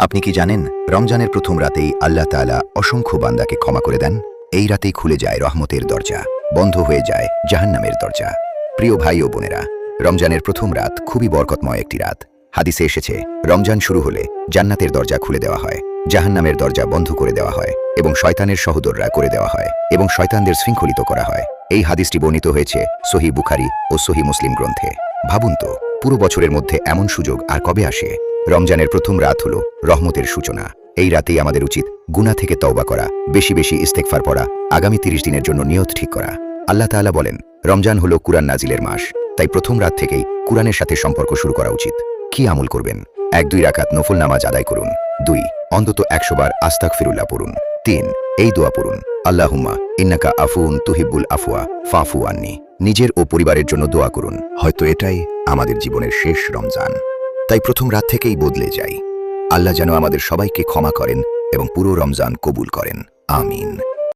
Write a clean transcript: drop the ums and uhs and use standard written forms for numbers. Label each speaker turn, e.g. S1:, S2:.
S1: আপনি কি জানেন, রমজানের প্রথম রাতেই আল্লাহ তাআলা অসংখ্য বান্দাকে ক্ষমা করে দেন। এই রাতেই খুলে যায় রহমতের দরজা, বন্ধ হয়ে যায় জাহান্নামের দরজা। প্রিয় ভাই ও বোনেরা, রমজানের প্রথম রাত খুবই বরকতময় একটি রাত। হাদিসে এসেছে, রমজান শুরু হলে জান্নাতের দরজা খুলে দেওয়া হয়, জাহান্নামের দরজা বন্ধ করে দেওয়া হয় এবং শয়তানের সহোদররা করে দেওয়া হয় এবং শয়তানদের শৃঙ্খলিত করা হয়। এই হাদিসটি বর্ণিত হয়েছে সহিহ বুখারী ও সহিহ মুসলিম গ্রন্থে। ভাবুন তো, পুরো বছরের মধ্যে এমন সুযোগ আর কবে আসে? রমজানের প্রথম রাত হলো রহমতের সূচনা। এই রাতেই আমাদের উচিত গুনাহ থেকে তওবা করা, বেশি বেশি ইস্তেগফার পড়া, আগামী 30 দিনের জন্য নিয়ত ঠিক করা। আল্লাহ তাআলা বলেন, রমজান হলো কুরআন নাজিলের মাস, তাই প্রথম রাত থেকেই কুরআনের সাথে সম্পর্ক শুরু করা উচিত। কি আমল করবেন? 1-2 রাকাত নফল নামাজ আদায় করুন। 2 অন্তত 100 বার আস্তাগফিরুল্লাহ পড়ুন। 3 এই দোয়া পড়ুন, আল্লাহুম্মা ইন্নাকা আফুউন তুহিব্বুল আফওয়া ফাফু আন্নি। নিজের ও পরিবারের জন্য দোয়া করুন। হয়তো এটাই আমাদের জীবনের শেষ রমজান, তাই প্রথম রাত থেকেই বদলে যাই। আল্লাহ যেন আমাদের সবাইকে ক্ষমা করেন এবং পুরো রমজান কবুল করেন। আমিন।